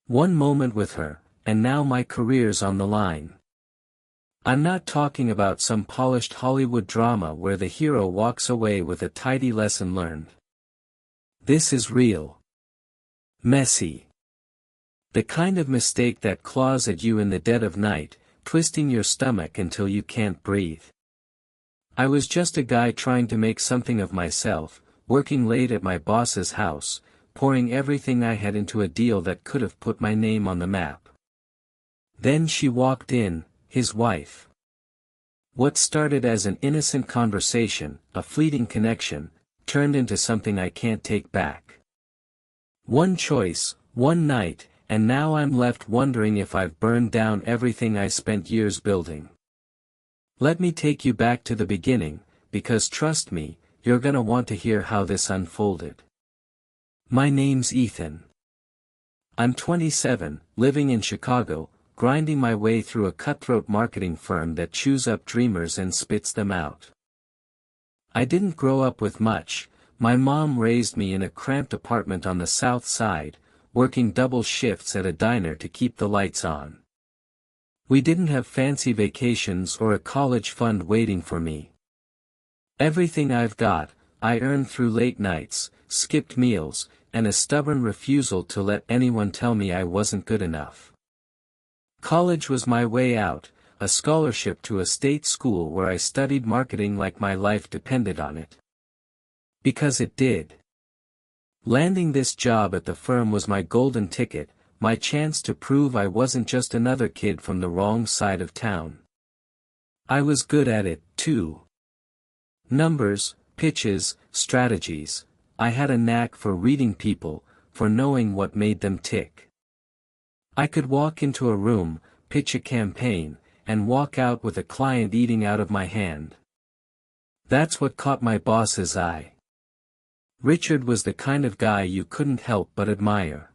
One moment with her, and now my career's on the line. I'm not talking about some polished Hollywood drama where the hero walks away with a tidy lesson learned. This is real. Messy. The kind of mistake that claws at you in the dead of night, twisting your stomach until you can't breathe. I was just a guy trying to make something of myself, working late at my boss's house, pouring everything I had into a deal that could have put my name on the map. Then she walked in, his wife. What started as an innocent conversation, a fleeting connection, turned into something I can't take back. One choice, one night, and now I'm left wondering if I've burned down everything I spent years building. Let me take you back to the beginning, because trust me, you're gonna want to hear how this unfolded. My name's Ethan. I'm 27, living in Chicago, grinding my way through a cutthroat marketing firm that chews up dreamers and spits them out. I didn't grow up with much. My mom raised me in a cramped apartment on the south side, working double shifts at a diner to keep the lights on. We didn't have fancy vacations or a college fund waiting for me. Everything I've got, I earned through late nights, skipped meals, and a stubborn refusal to let anyone tell me I wasn't good enough. College was my way out, a scholarship to a state school where I studied marketing like my life depended on it. Because it did. Landing this job at the firm was my golden ticket, my chance to prove I wasn't just another kid from the wrong side of town. I was good at it, too. Numbers, pitches, strategies. I had a knack for reading people, for knowing what made them tick. I could walk into a room, pitch a campaign, and walk out with a client eating out of my hand. That's what caught my boss's eye. Richard was the kind of guy you couldn't help but admire.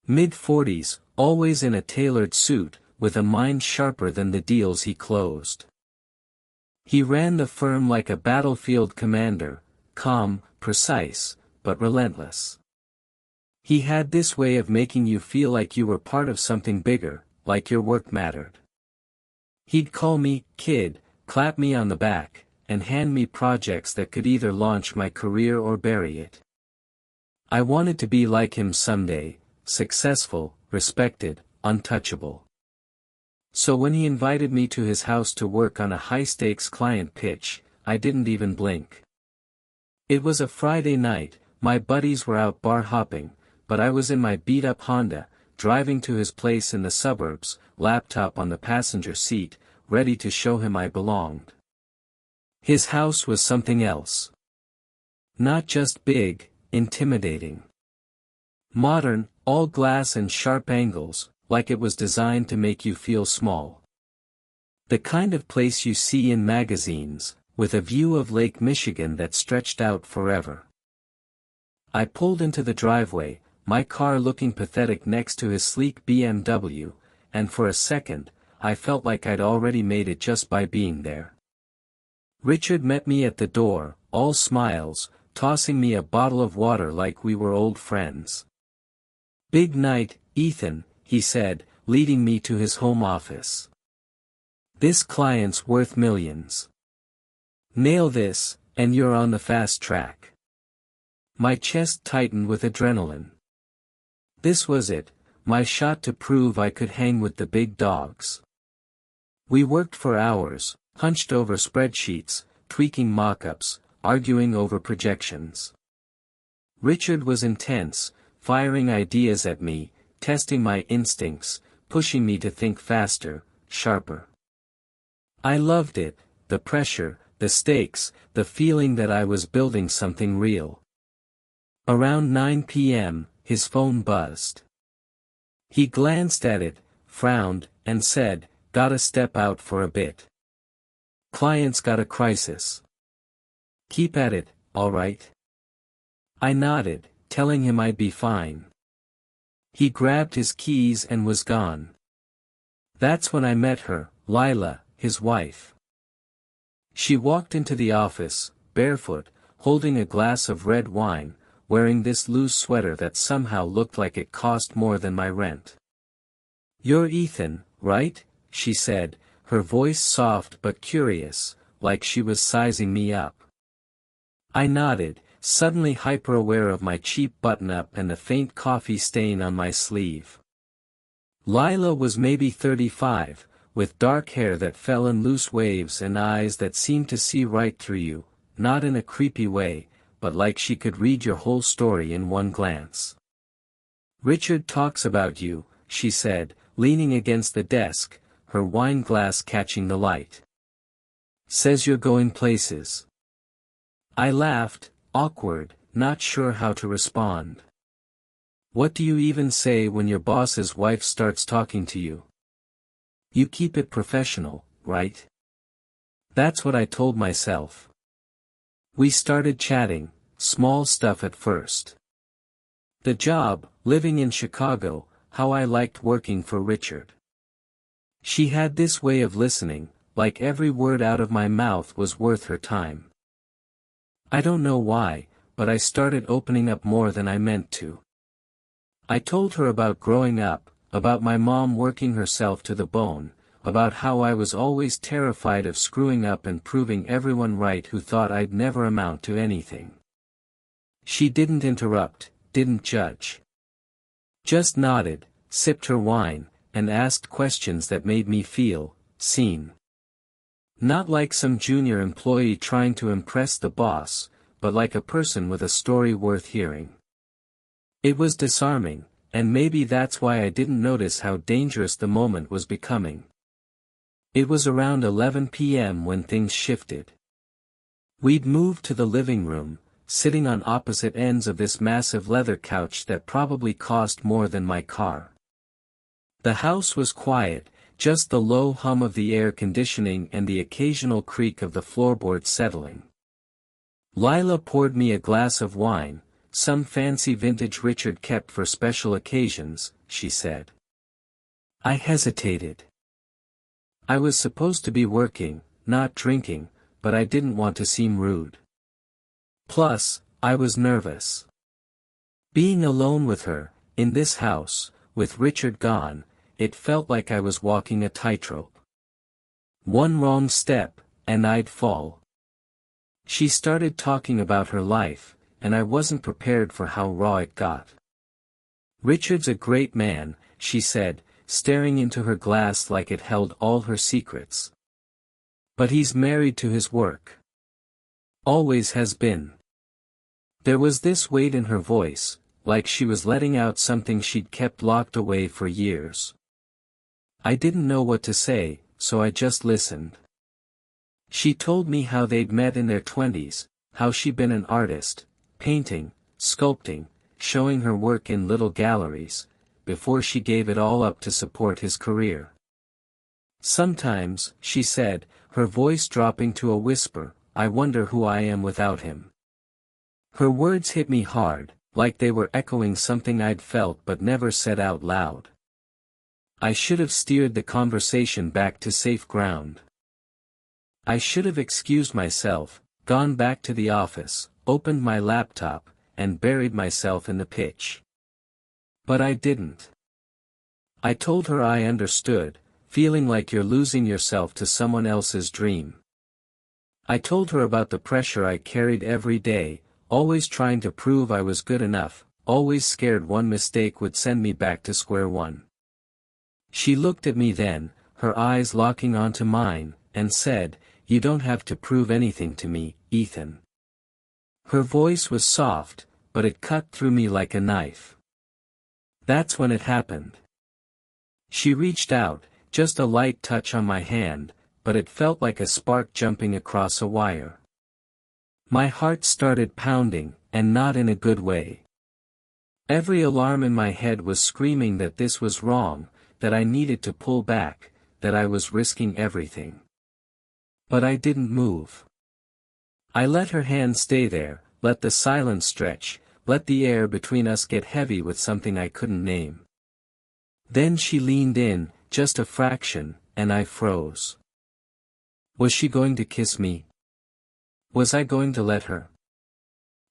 Mid-40s, always in a tailored suit, with a mind sharper than the deals he closed. He ran the firm like a battlefield commander, calm, precise, but relentless. He had this way of making you feel like you were part of something bigger, like your work mattered. He'd call me, kid, clap me on the back, and hand me projects that could either launch my career or bury it. I wanted to be like him someday, successful, respected, untouchable. So when he invited me to his house to work on a high-stakes client pitch, I didn't even blink. It was a Friday night, my buddies were out bar hopping, but I was in my beat-up Honda, driving to his place in the suburbs, laptop on the passenger seat, ready to show him I belonged. His house was something else. Not just big, intimidating. Modern, all glass and sharp angles, like it was designed to make you feel small. The kind of place you see in magazines, with a view of Lake Michigan that stretched out forever. I pulled into the driveway, my car looking pathetic next to his sleek BMW, and for a second, I felt like I'd already made it just by being there. Richard met me at the door, all smiles, tossing me a bottle of water like we were old friends. "Big night, Ethan," he said, leading me to his home office. "This client's worth millions. Nail this, and you're on the fast track." My chest tightened with adrenaline. This was it, my shot to prove I could hang with the big dogs. We worked for hours, hunched over spreadsheets, tweaking mock-ups, arguing over projections. Richard was intense, firing ideas at me, testing my instincts, pushing me to think faster, sharper. I loved it, the pressure, the stakes, the feeling that I was building something real. Around 9 p.m., his phone buzzed. He glanced at it, frowned, and said, "Gotta step out for a bit. Client's got a crisis." "Keep at it, all right?" I nodded, telling him I'd be fine. He grabbed his keys and was gone. That's when I met her, Lila, his wife. She walked into the office, barefoot, holding a glass of red wine, wearing this loose sweater that somehow looked like it cost more than my rent. "You're Ethan, right?" she said, her voice soft but curious, like she was sizing me up. I nodded, suddenly hyper-aware of my cheap button-up and the faint coffee stain on my sleeve. Lila was maybe 35, with dark hair that fell in loose waves and eyes that seemed to see right through you, not in a creepy way, but like she could read your whole story in one glance. "Richard talks about you," she said, leaning against the desk, her wine glass catching the light. "Says you're going places." I laughed, awkward, not sure how to respond. "What do you even say when your boss's wife starts talking to you? You keep it professional, right?" That's what I told myself. We started chatting, small stuff at first. The job, living in Chicago, how I liked working for Richard. She had this way of listening, like every word out of my mouth was worth her time. I don't know why, but I started opening up more than I meant to. I told her about growing up, about my mom working herself to the bone, about how I was always terrified of screwing up and proving everyone right who thought I'd never amount to anything. She didn't interrupt, didn't judge. Just nodded, sipped her wine, and asked questions that made me feel seen. Not like some junior employee trying to impress the boss, but like a person with a story worth hearing. It was disarming, and maybe that's why I didn't notice how dangerous the moment was becoming. It was around 11 p.m. when things shifted. We'd moved to the living room, sitting on opposite ends of this massive leather couch that probably cost more than my car. The house was quiet, just the low hum of the air conditioning and the occasional creak of the floorboards settling. Lila poured me a glass of wine, some fancy vintage Richard kept for special occasions, she said. I hesitated. I was supposed to be working, not drinking, but I didn't want to seem rude. Plus, I was nervous. Being alone with her, in this house, with Richard gone, it felt like I was walking a tightrope. One wrong step, and I'd fall. She started talking about her life, and I wasn't prepared for how raw it got. Richard's a great man, she said, staring into her glass like it held all her secrets. But he's married to his work. Always has been. There was this weight in her voice, like she was letting out something she'd kept locked away for years. I didn't know what to say, so I just listened. She told me how they'd met in their 20s, how she'd been an artist, painting, sculpting, showing her work in little galleries, before she gave it all up to support his career. Sometimes, she said, her voice dropping to a whisper, I wonder who I am without him. Her words hit me hard, like they were echoing something I'd felt but never said out loud. I should have steered the conversation back to safe ground. I should have excused myself, gone back to the office, opened my laptop, and buried myself in the pitch. But I didn't. I told her I understood, feeling like you're losing yourself to someone else's dream. I told her about the pressure I carried every day, always trying to prove I was good enough, always scared one mistake would send me back to square one. She looked at me then, her eyes locking onto mine, and said, You don't have to prove anything to me, Ethan. Her voice was soft, but it cut through me like a knife. That's when it happened. She reached out, just a light touch on my hand, but it felt like a spark jumping across a wire. My heart started pounding, and not in a good way. Every alarm in my head was screaming that this was wrong, that I needed to pull back, that I was risking everything. But I didn't move. I let her hand stay there, let the silence stretch, let the air between us get heavy with something I couldn't name. Then she leaned in, just a fraction, and I froze. Was she going to kiss me? Was I going to let her?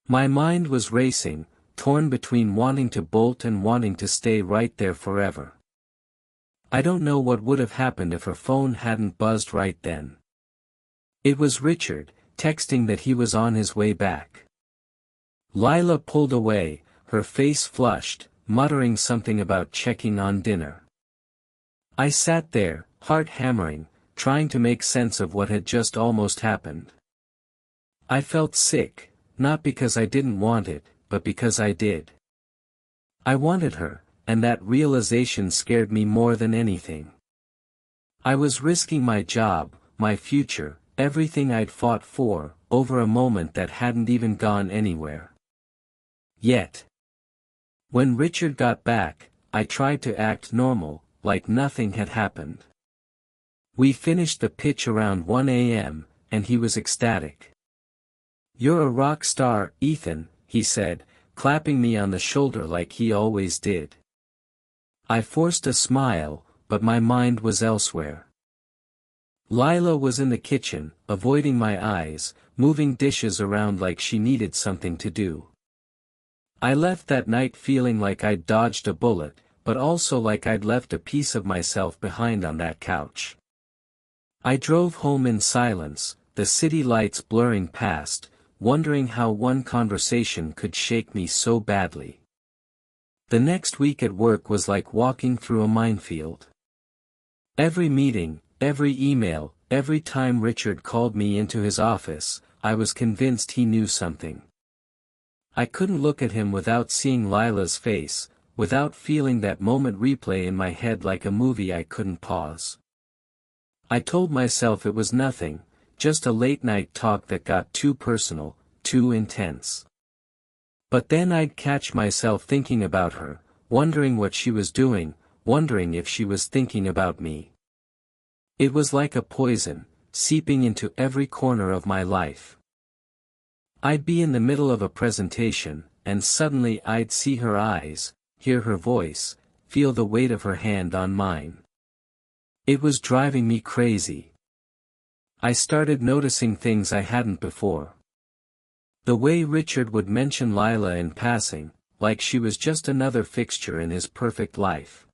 My mind was racing, torn between wanting to bolt and wanting to stay right there forever. I don't know what would have happened if her phone hadn't buzzed right then. It was Richard, texting that he was on his way back. Lila pulled away, her face flushed, muttering something about checking on dinner. I sat there, heart hammering, trying to make sense of what had just almost happened. I felt sick, not because I didn't want it, but because I did. I wanted her, and that realization scared me more than anything. I was risking my job, my future, everything I'd fought for, over a moment that hadn't even gone anywhere. Yet. When Richard got back, I tried to act normal, like nothing had happened. We finished the pitch around 1 a.m., and he was ecstatic. "You're a rock star, Ethan," he said, clapping me on the shoulder like he always did. I forced a smile, but my mind was elsewhere. Lila was in the kitchen, avoiding my eyes, moving dishes around like she needed something to do. I left that night feeling like I'd dodged a bullet, but also like I'd left a piece of myself behind on that couch. I drove home in silence, the city lights blurring past, wondering how one conversation could shake me so badly. The next week at work was like walking through a minefield. Every meeting, every email, every time Richard called me into his office, I was convinced he knew something. I couldn't look at him without seeing Lila's face, without feeling that moment replay in my head like a movie I couldn't pause. I told myself it was nothing, just a late-night talk that got too personal, too intense. But then I'd catch myself thinking about her, wondering what she was doing, wondering if she was thinking about me. It was like a poison, seeping into every corner of my life. I'd be in the middle of a presentation, and suddenly I'd see her eyes, hear her voice, feel the weight of her hand on mine. It was driving me crazy. I started noticing things I hadn't before. The way Richard would mention Lila in passing, like she was just another fixture in his perfect life.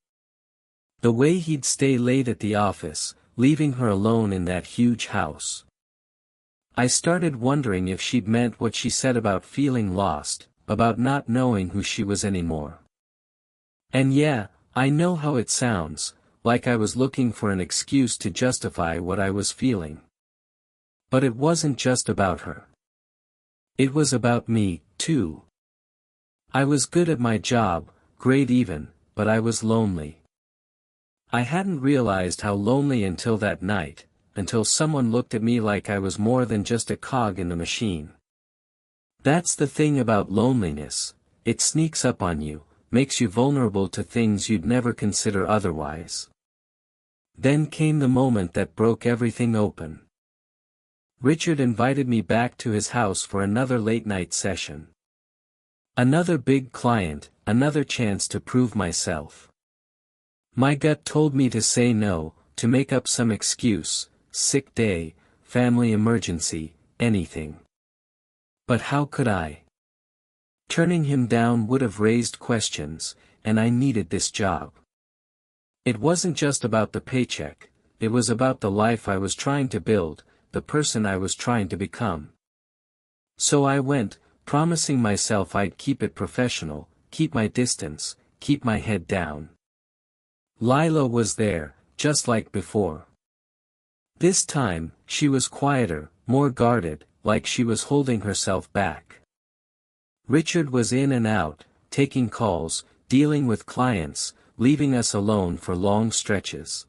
The way he'd stay late at the office, leaving her alone in that huge house. I started wondering if she'd meant what she said about feeling lost, about not knowing who she was anymore. And yeah, I know how it sounds, like I was looking for an excuse to justify what I was feeling. But it wasn't just about her. It was about me, too. I was good at my job, great even, but I was lonely. I hadn't realized how lonely until that night, until someone looked at me like I was more than just a cog in the machine. That's the thing about loneliness, it sneaks up on you, makes you vulnerable to things you'd never consider otherwise. Then came the moment that broke everything open. Richard invited me back to his house for another late-night session. Another big client, another chance to prove myself. My gut told me to say no, to make up some excuse, sick day, family emergency, anything. But how could I? Turning him down would have raised questions, and I needed this job. It wasn't just about the paycheck, it was about the life I was trying to build, the person I was trying to become. So I went, promising myself I'd keep it professional, keep my distance, keep my head down. Lila was there, just like before. This time, she was quieter, more guarded, like she was holding herself back. Richard was in and out, taking calls, dealing with clients, leaving us alone for long stretches.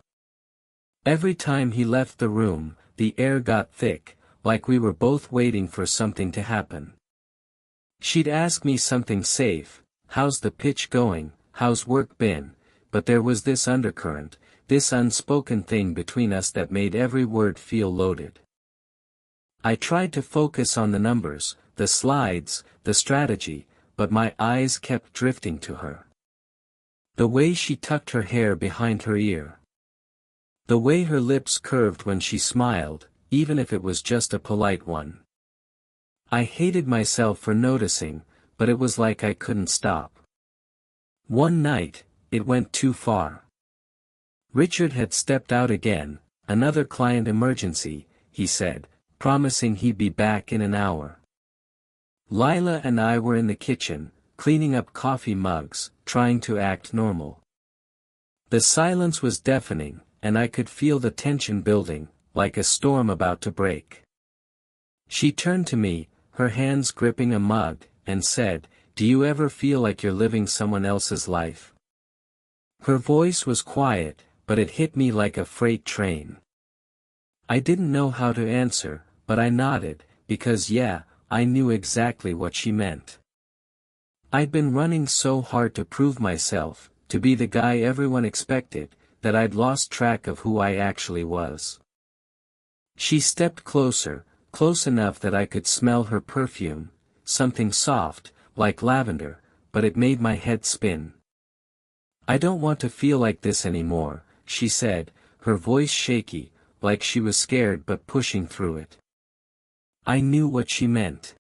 Every time he left the room, the air got thick, like we were both waiting for something to happen. She'd ask me something safe, how's the pitch going, how's work been, but there was this undercurrent, this unspoken thing between us that made every word feel loaded. I tried to focus on the numbers, the slides, the strategy, but my eyes kept drifting to her. The way she tucked her hair behind her ear. The way her lips curved when she smiled, even if it was just a polite one. I hated myself for noticing, but it was like I couldn't stop. One night, it went too far. Richard had stepped out again, another client emergency, he said, promising he'd be back in an hour. Lila and I were in the kitchen, cleaning up coffee mugs, trying to act normal. The silence was deafening, and I could feel the tension building, like a storm about to break. She turned to me, her hands gripping a mug, and said, "Do you ever feel like you're living someone else's life?" Her voice was quiet, but it hit me like a freight train. I didn't know how to answer, but I nodded, because yeah, I knew exactly what she meant. I'd been running so hard to prove myself, to be the guy everyone expected, that I'd lost track of who I actually was. She stepped closer, close enough that I could smell her perfume, something soft, like lavender, but it made my head spin. "I don't want to feel like this anymore," she said, her voice shaky, like she was scared but pushing through it. I knew what she meant.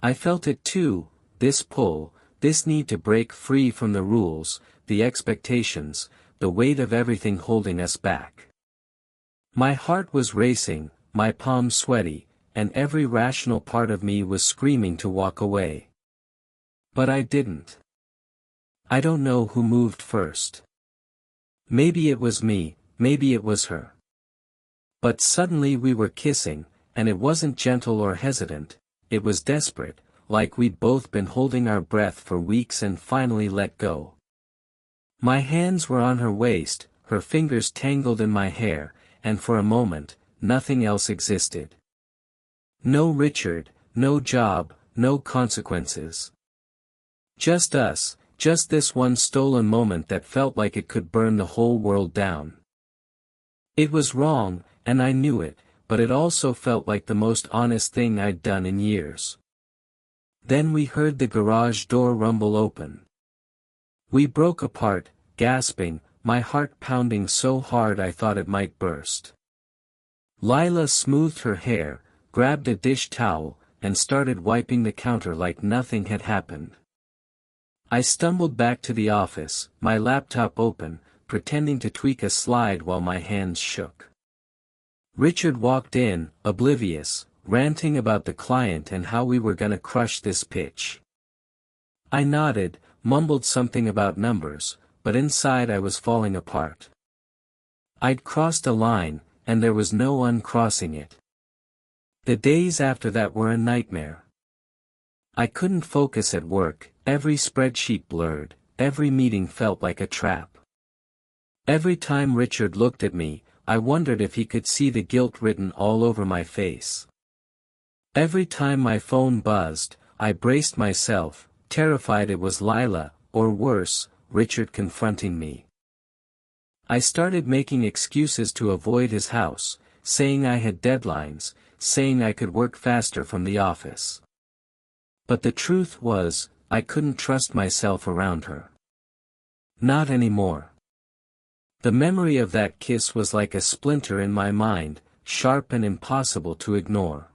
I felt it too, this pull, this need to break free from the rules, the expectations, the weight of everything holding us back. My heart was racing, my palms sweaty, and every rational part of me was screaming to walk away. But I didn't. I don't know who moved first. Maybe it was me, maybe it was her. But suddenly we were kissing, and it wasn't gentle or hesitant, it was desperate, like we'd both been holding our breath for weeks and finally let go. My hands were on her waist, her fingers tangled in my hair, and for a moment, nothing else existed. No Richard, no job, no consequences. Just us, just this one stolen moment that felt like it could burn the whole world down. It was wrong, and I knew it, but it also felt like the most honest thing I'd done in years. Then we heard the garage door rumble open. We broke apart, gasping, my heart pounding so hard I thought it might burst. Lila smoothed her hair, grabbed a dish towel, and started wiping the counter like nothing had happened. I stumbled back to the office, my laptop open, pretending to tweak a slide while my hands shook. Richard walked in, oblivious, ranting about the client and how we were gonna crush this pitch. I nodded, mumbled something about numbers, but inside I was falling apart. I'd crossed a line, and there was no uncrossing it. The days after that were a nightmare. I couldn't focus at work, every spreadsheet blurred, every meeting felt like a trap. Every time Richard looked at me, I wondered if he could see the guilt written all over my face. Every time my phone buzzed, I braced myself, terrified it was Lila, or worse, Richard confronting me. I started making excuses to avoid his house, saying I had deadlines, saying I could work faster from the office. But the truth was, I couldn't trust myself around her. Not anymore. The memory of that kiss was like a splinter in my mind, sharp and impossible to ignore.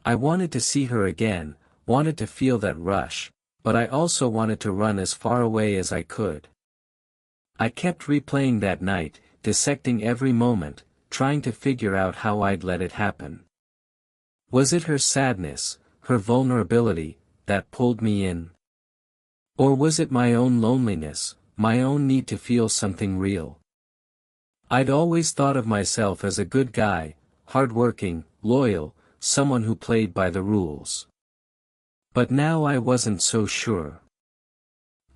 I wanted to see her again, wanted to feel that rush, but I also wanted to run as far away as I could. I kept replaying that night, dissecting every moment, trying to figure out how I'd let it happen. Was it her sadness, her vulnerability, that pulled me in? Or was it my own loneliness, my own need to feel something real? I'd always thought of myself as a good guy, hardworking, loyal, someone who played by the rules. But now I wasn't so sure.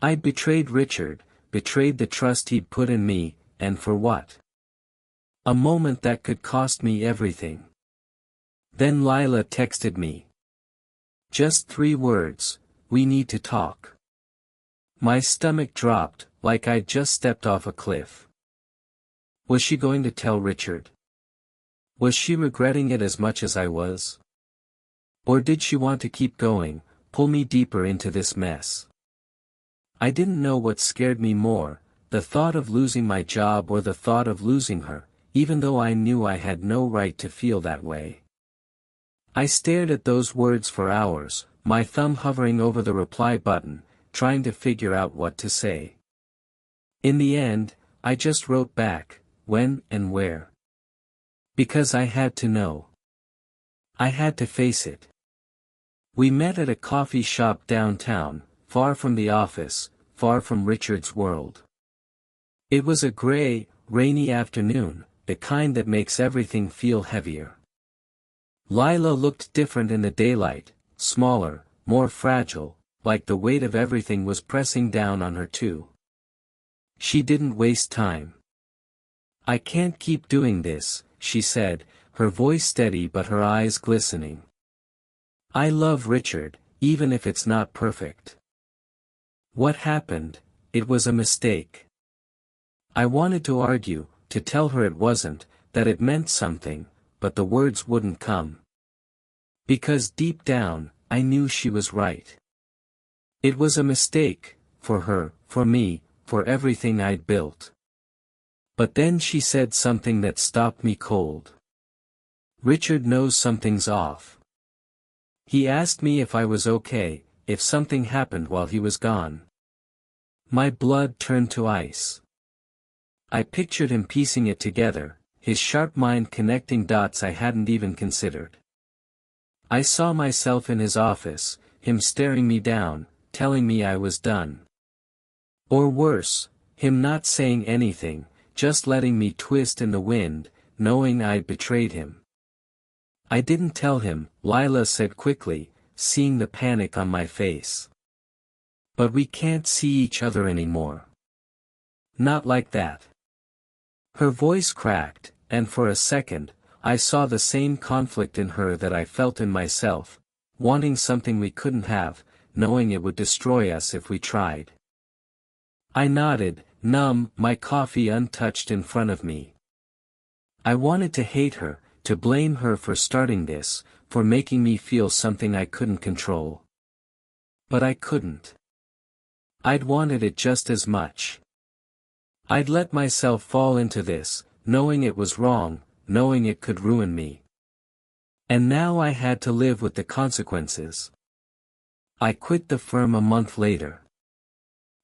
I'd betrayed Richard, betrayed the trust he'd put in me, and for what? A moment that could cost me everything. Then Lila texted me. Just 3 words, "We need to talk." My stomach dropped, like I'd just stepped off a cliff. Was she going to tell Richard? Was she regretting it as much as I was? Or did she want to keep going, pull me deeper into this mess? I didn't know what scared me more, the thought of losing my job or the thought of losing her, even though I knew I had no right to feel that way. I stared at those words for hours, my thumb hovering over the reply button, trying to figure out what to say. In the end, I just wrote back, when and where. Because I had to know. I had to face it. We met at a coffee shop downtown, far from the office, far from Richard's world. It was a gray, rainy afternoon, the kind that makes everything feel heavier. Lila looked different in the daylight, smaller, more fragile, like the weight of everything was pressing down on her too. She didn't waste time. "I can't keep doing this," she said, her voice steady but her eyes glistening. "I love Richard, even if it's not perfect. What happened, it was a mistake." I wanted to argue, to tell her it wasn't, that it meant something, but the words wouldn't come. Because deep down, I knew she was right. It was a mistake, for her, for me, for everything I'd built. But then she said something that stopped me cold. "Richard knows something's off. He asked me if I was okay, if something happened while he was gone." My blood turned to ice. I pictured him piecing it together, his sharp mind connecting dots I hadn't even considered. I saw myself in his office, him staring me down, telling me I was done. Or worse, him not saying anything, just letting me twist in the wind, knowing I'd betrayed him. "I didn't tell him," Lila said quickly, seeing the panic on my face. "But we can't see each other anymore. Not like that." Her voice cracked, and for a second, I saw the same conflict in her that I felt in myself, wanting something we couldn't have, knowing it would destroy us if we tried. I nodded, numb, my coffee untouched in front of me. I wanted to hate her, to blame her for starting this, for making me feel something I couldn't control. But I couldn't. I'd wanted it just as much. I'd let myself fall into this, knowing it was wrong, knowing it could ruin me. And now I had to live with the consequences. I quit the firm a month later.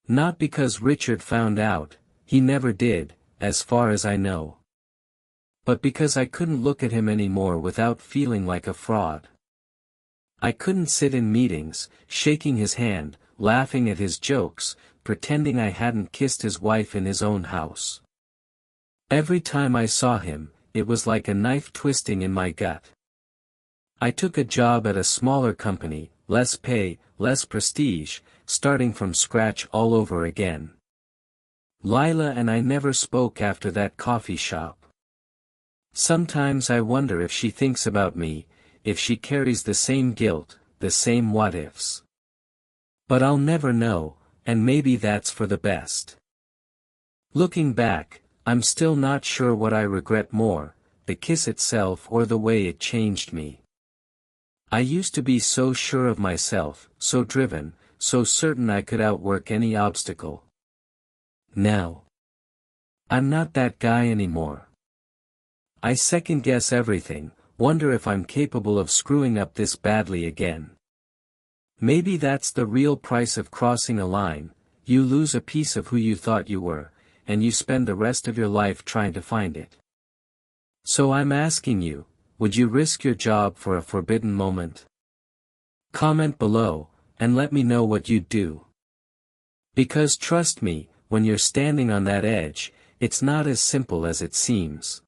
Not because Richard found out, he never did, as far as I know. But because I couldn't look at him anymore without feeling like a fraud. I couldn't sit in meetings, shaking his hand, laughing at his jokes, pretending I hadn't kissed his wife in his own house. Every time I saw him, it was like a knife twisting in my gut. I took a job at a smaller company, less pay, less prestige, starting from scratch all over again. Lila and I never spoke after that coffee shop. Sometimes I wonder if she thinks about me, if she carries the same guilt, the same what-ifs. But I'll never know, and maybe that's for the best. Looking back, I'm still not sure what I regret more, the kiss itself or the way it changed me. I used to be so sure of myself, so driven, so certain I could outwork any obstacle. Now, I'm not that guy anymore. I second-guess everything, wonder if I'm capable of screwing up this badly again. Maybe that's the real price of crossing a line. You lose a piece of who you thought you were, and you spend the rest of your life trying to find it. So I'm asking you, would you risk your job for a forbidden moment? Comment below, and let me know what you'd do. Because trust me, when you're standing on that edge, it's not as simple as it seems.